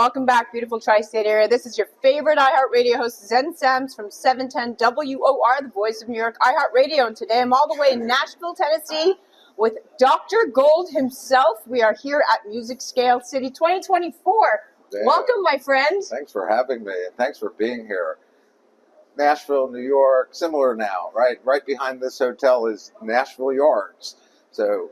Welcome back, beautiful tri-state area. This is your favorite iHeartRadio host, Zen Sams from 710 WOR, the voice of New York, iHeartRadio. And today I'm all the way in Nashville, Tennessee with Dr. Gold himself. We are here at Music Scale City 2024. Damn. Welcome, my friend. Thanks for having me, and thanks for being here. Nashville, New York, similar now, right? Right behind this hotel is Nashville Yards. So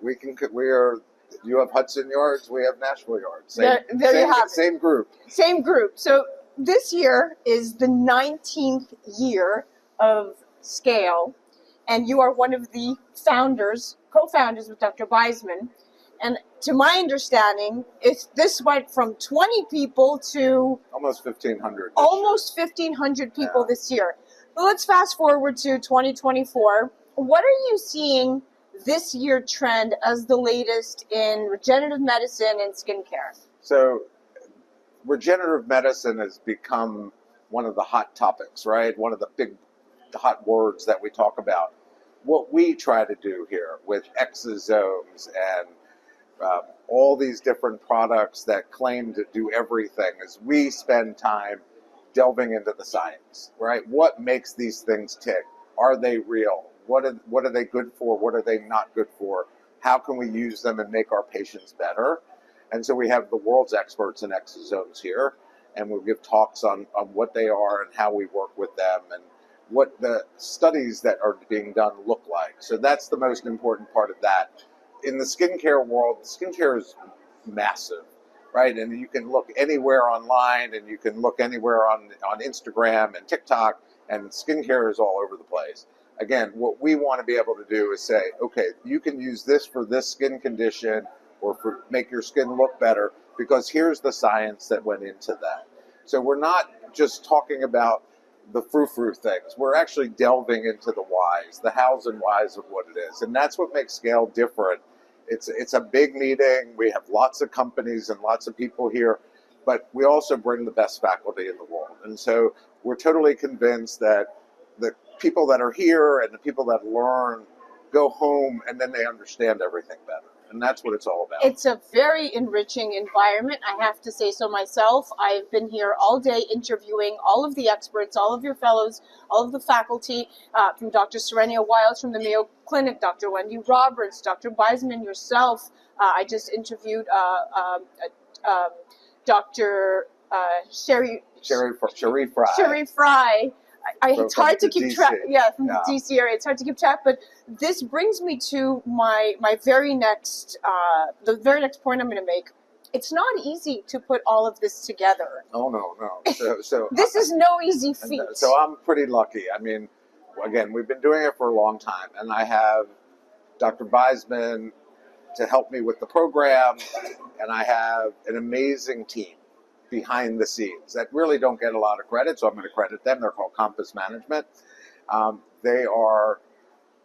you have Hudson Yards, we have Nashville Yards. There you have it. Same group. Same group. So this year is the 19th year of Scale, and you are one of the co-founders with Dr. Beisman. And to my understanding, this went from 20 people to almost 1,500. Almost 1,500 people this year. But let's fast forward to 2024. What are you seeing this year trend as the latest in regenerative medicine and skincare? So regenerative medicine has become one of the hot topics, right? One of the big hot words that we talk about. What we try to do here with exosomes and all these different products that claim to do everything is we spend time delving into the science, right? What makes these things tick? Are they real? What are they good for? What are they not good for? How can we use them and make our patients better? And so we have the world's experts in exosomes here, and we'll give talks on what they are and how we work with them and what the studies that are being done look like. So that's the most important part of that. In the skincare world, skincare is massive, right? And you can look anywhere online, and you can look anywhere on Instagram and TikTok, and skincare is all over the place. Again, what we want to be able to do is say, okay, you can use this for this skin condition or for make your skin look better, because here's the science that went into that. So we're not just talking about the frou-frou things. We're actually delving into the whys, the hows and whys of what it is. And that's what makes Scale different. It's a big meeting. We have lots of companies and lots of people here, but we also bring the best faculty in the world. And so we're totally convinced that the people that are here and the people that learn go home and then they understand everything better. And that's what it's all about. It's a very enriching environment. I have to say so myself. I've been here all day interviewing all of the experts, all of your fellows, all of the faculty, from Dr. Serenia Wiles from the Mayo Clinic, Dr. Wendy Roberts, Dr. Beisman, yourself. I just interviewed Dr. Cheri Frey. Cheri Frey. It's hard to keep track. Yeah, from the DC area. It's hard to keep track. But this brings me to my very next, the very next point I'm going to make. It's not easy to put all of this together. Oh, no. So this is no easy feat. So I'm pretty lucky. I mean, again, we've been doing it for a long time. And I have Dr. Beisman to help me with the program. And I have an amazing team behind the scenes that really don't get a lot of credit, so I'm going to credit them. They're called Compass Management. They are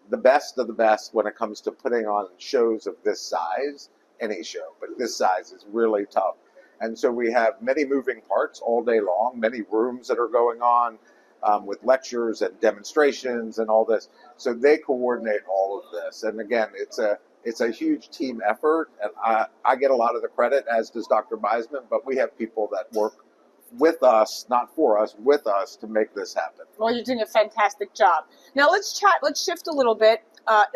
the best of the best when it comes to putting on shows of this size, any show, but this size is really tough. And so we have many moving parts all day long, many rooms that are going on with lectures and demonstrations and all this. So they coordinate all of this. And again, it's a huge team effort, and I get a lot of the credit, as does Dr. Beisman, but we have people that work with us, not for us, with us to make this happen. Well, you're doing a fantastic job. Now let's shift a little bit. I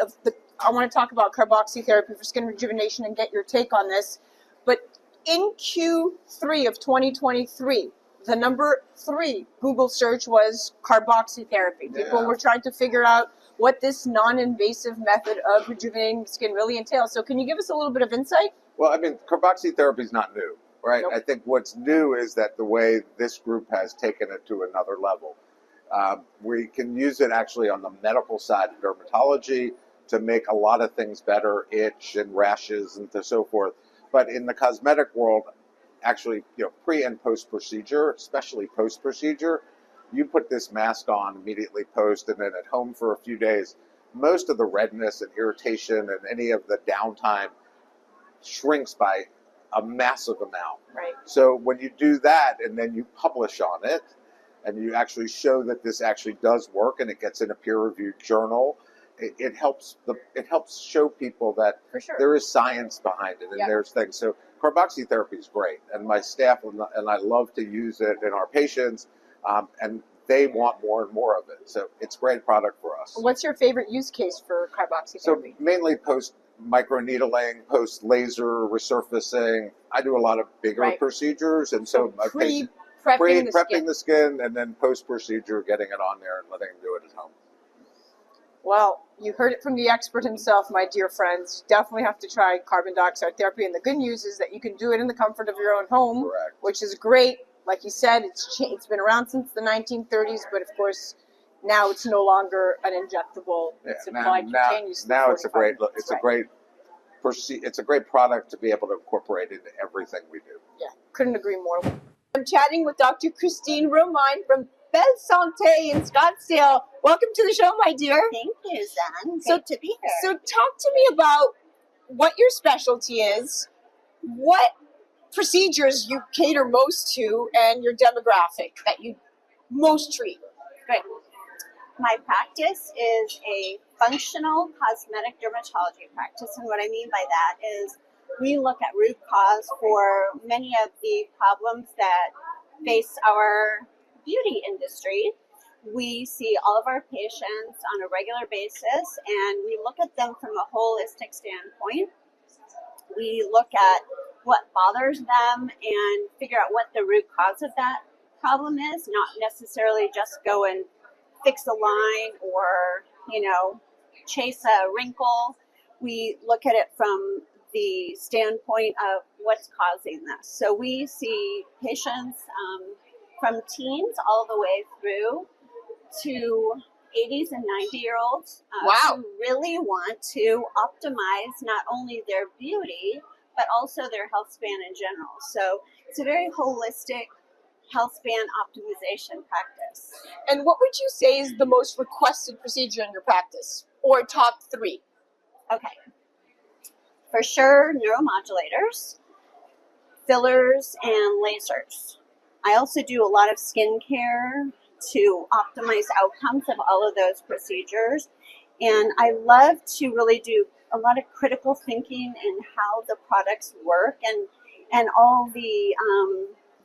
want to talk about carboxytherapy for skin rejuvenation and get your take on this. But in Q3 of 2023, the number 3 Google search was carboxytherapy. People were trying to figure out what this non-invasive method of rejuvenating the skin really entails. So can you give us a little bit of insight? Well, I mean, carboxytherapy is not new, right? Nope. I think what's new is that the way this group has taken it to another level. We can use it actually on the medical side of dermatology to make a lot of things better, itch and rashes and so forth. But in the cosmetic world, actually, pre and post procedure, especially post procedure, you put this mask on immediately post and then at home for a few days, most of the redness and irritation and any of the downtime shrinks by a massive amount. Right. So when you do that and then you publish on it and you actually show that this actually does work and it gets in a peer-reviewed journal, it helps show people that For sure. there is science behind it, and there's things. So carboxy therapy is great, and my staff and I love to use it in our patients, and they want more and more of it. So it's a great product for us. What's your favorite use case for carboxy therapy? So mainly post microneedling, post laser resurfacing. I do a lot of bigger procedures, and so my patient prepping the skin, and then post procedure getting it on there and letting them do it at home. Well, you heard it from the expert himself, my dear friends. You definitely have to try carbon dioxide therapy, and the good news is that you can do it in the comfort of your own home, which is great. Like you said, it's been around since the 1930s, but of course, now it's no longer an injectable. It's applied cutaneously. Now it's a great product to be able to incorporate into everything we do. Yeah, couldn't agree more. I'm chatting with Dr. Kristine Romine from BelleSante in Scottsdale. Welcome to the show, my dear. Thank you, Zan. Great to be here. So talk to me about what your specialty is, what procedures you cater most to, and your demographic that you most treat. Great. My practice is a functional cosmetic dermatology practice, and what I mean by that is we look at root cause for many of the problems that face our beauty industry. We see all of our patients on a regular basis, and we look at them from a holistic standpoint. We look at what bothers them and figure out what the root cause of that problem is, not necessarily just go and fix a line or, chase a wrinkle. We look at it from the standpoint of what's causing this. So we see patients from teens all the way through to 80s and 90-year-olds who really want to optimize not only their beauty, but also their health span in general. So it's a very holistic health span optimization practice. And what would you say is the most requested procedure in your practice, or top 3? Okay. For sure, neuromodulators, fillers, and lasers. I also do a lot of skincare to optimize outcomes of all of those procedures. And I love to really do a lot of critical thinking in how the products work and all the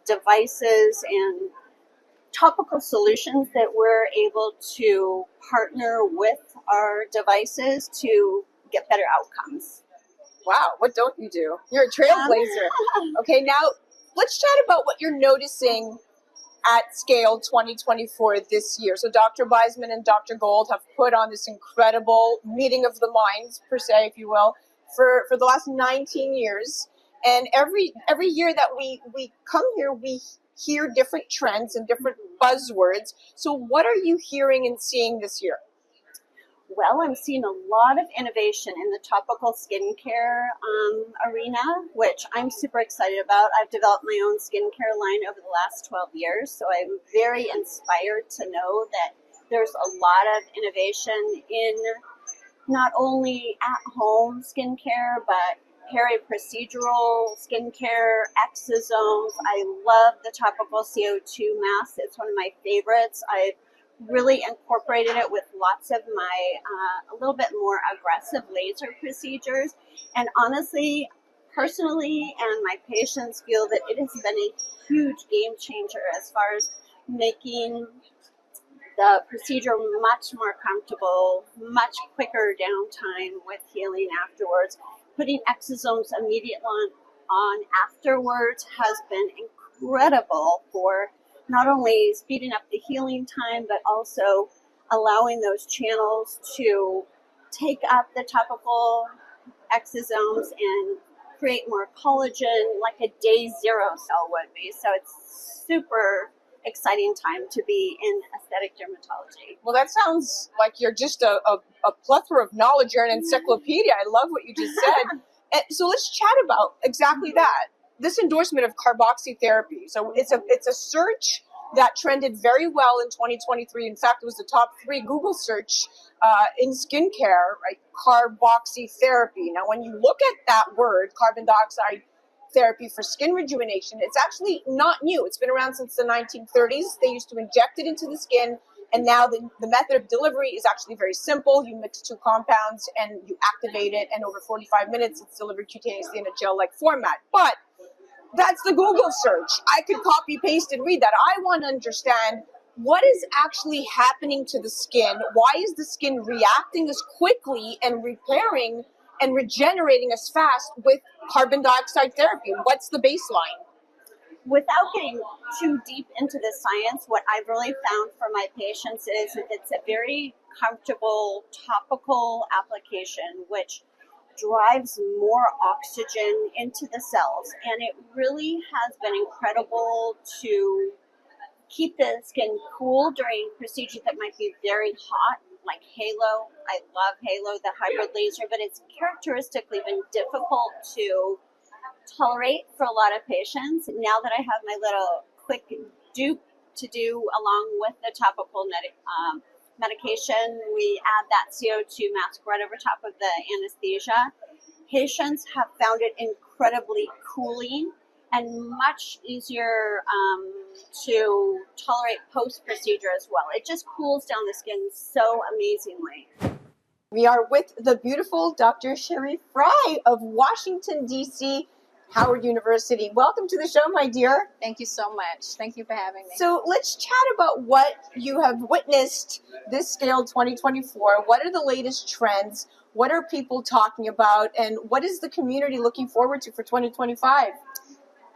devices and topical solutions that we're able to partner with our devices to get better outcomes. Wow, what don't you do? You're a trailblazer. Okay, now let's chat about what you're noticing at Scale 2024 this year. So Dr. Beisman and Dr. Gold have put on this incredible meeting of the minds, per se, if you will, for the last 19 years. And every year that we come here, we hear different trends and different buzzwords. So what are you hearing and seeing this year? Well, I'm seeing a lot of innovation in the topical skincare arena, which I'm super excited about. I've developed my own skincare line over the last 12 years, so I'm very inspired to know that there's a lot of innovation in not only at-home skincare, but peri-procedural skincare, exosomes. I love the topical CO2 mask. It's one of my favorites. I've really incorporated it with lots of my a little bit more aggressive laser procedures. And honestly, personally, and my patients feel that it has been a huge game changer as far as making the procedure much more comfortable, much quicker downtime with healing afterwards. Putting exosomes immediately on afterwards has been incredible for not only speeding up the healing time, but also allowing those channels to take up the topical exosomes and create more collagen like a day zero cell would be. So it's super exciting time to be in aesthetic dermatology. Well, that sounds like you're just a plethora of knowledge. You're an encyclopedia. I love what you just said. And so let's chat about exactly that. This endorsement of carboxy therapy. So it's a search that trended very well in 2023. In fact, it was the top 3 Google search in skincare, right? Carboxy therapy. Now, when you look at that word, carbon dioxide therapy for skin rejuvenation, it's actually not new. It's been around since the 1930s. They used to inject it into the skin, And now the method of delivery is actually very simple. You mix two compounds and you activate it, and over 45 minutes, it's delivered cutaneously in a gel-like format. But that's the Google search. I could copy, paste, and read that. I want to understand what is actually happening to the skin. Why is the skin reacting as quickly and repairing and regenerating as fast with carbon dioxide therapy? What's the baseline? Without getting too deep into the science, what I've really found for my patients is it's a very comfortable topical application, which drives more oxygen into the cells. And it really has been incredible to keep the skin cool during procedures that might be very hot, like Halo. I love Halo, the hybrid laser, but it's characteristically been difficult to tolerate for a lot of patients. Now that I have my little quick dupe to do along with the topical medication, we add that CO2 mask right over top of the anesthesia. Patients have found it incredibly cooling and much easier to tolerate post-procedure as well. It just cools down the skin so amazingly. We are with the beautiful Dr. Cheri Frey of Washington, D.C., Howard University. Welcome to the show, my dear. Thank you so much. Thank you for having me. So let's chat about what you have witnessed this scale 2024. What are the latest trends? What are people talking about? And what is the community looking forward to for 2025?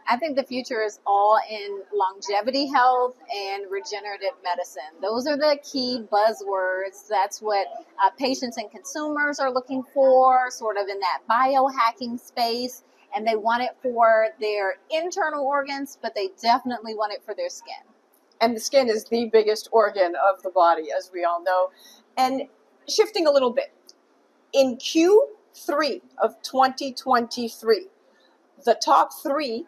I think the future is all in longevity health and regenerative medicine. Those are the key buzzwords. That's what patients and consumers are looking for, sort of in that biohacking space. And they want it for their internal organs, but they definitely want it for their skin. And the skin is the biggest organ of the body, as we all know. And shifting a little bit, in Q3 of 2023, the top 3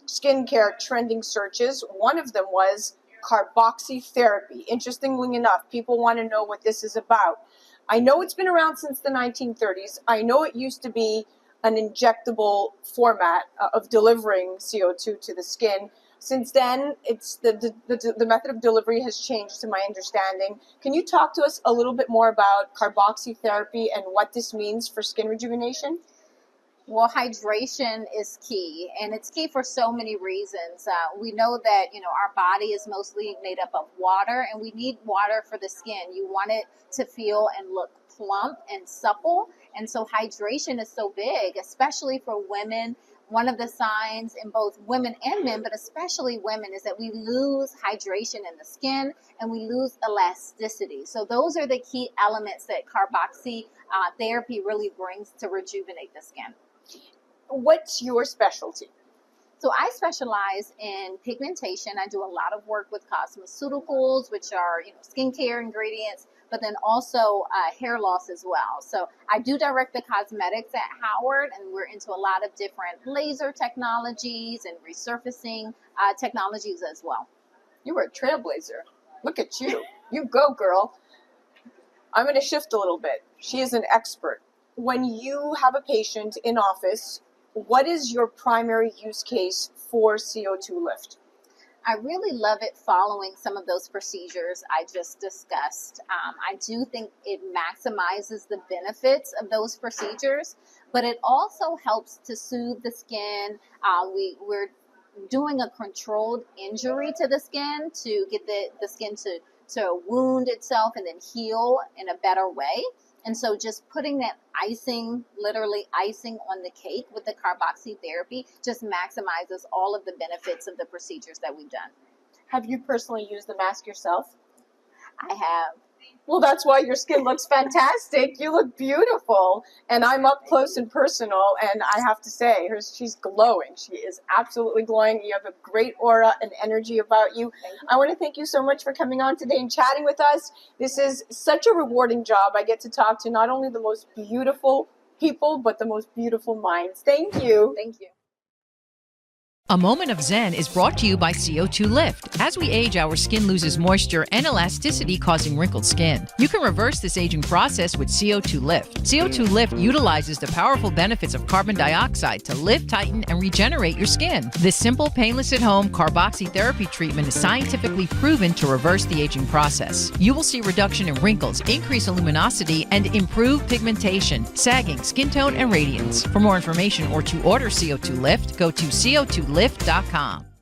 skincare trending searches, one of them was carboxy therapy. Interestingly enough, people want to know what this is about. I know it's been around since the 1930s. I know it used to be an injectable format of delivering CO2 to the skin. Since then, it's the method of delivery has changed, to my understanding. Can you talk to us a little bit more about carboxy therapy and what this means for skin rejuvenation? Well, hydration is key, and it's key for so many reasons. We know that, our body is mostly made up of water, and we need water for the skin. You want it to feel and look plump and supple, and so hydration is so big, especially for women. One of the signs in both women and men, but especially women, is that we lose hydration in the skin and we lose elasticity. So those are the key elements that carboxy therapy really brings to rejuvenate the skin. What's your specialty? So I specialize in pigmentation. I do a lot of work with cosmeceuticals, which are skincare ingredients, but then also hair loss as well. So I do direct the cosmetics at Howard, and we're into a lot of different laser technologies and resurfacing technologies as well. You were a trailblazer. Look at you. You go, girl. I'm going to shift a little bit. She is an expert. When you have a patient in office, what is your primary use case for CO2 lift? I really love it following some of those procedures I just discussed. I do think it maximizes the benefits of those procedures, but it also helps to soothe the skin. We're doing a controlled injury to the skin to get the skin to wound itself and then heal in a better way. And so just putting that icing, literally icing on the cake with the carboxy therapy just maximizes all of the benefits of the procedures that we've done. Have you personally used the mask yourself? I have. Well, that's why your skin looks fantastic. You look beautiful. And I'm up close and personal, and I have to say, she's glowing. She is absolutely glowing. You have a great aura and energy about you. I want to thank you so much for coming on today and chatting with us. This is such a rewarding job. I get to talk to not only the most beautiful people, but the most beautiful minds. Thank you. Thank you. A Moment of Zen is brought to you by CO2 Lift. As we age, our skin loses moisture and elasticity, causing wrinkled skin. You can reverse this aging process with CO2 Lift. CO2 Lift utilizes the powerful benefits of carbon dioxide to lift, tighten, and regenerate your skin. This simple, painless at-home carboxytherapy treatment is scientifically proven to reverse the aging process. You will see reduction in wrinkles, increase luminosity, and improve pigmentation, sagging, skin tone, and radiance. For more information or to order CO2 Lift, go to CO2lift.com.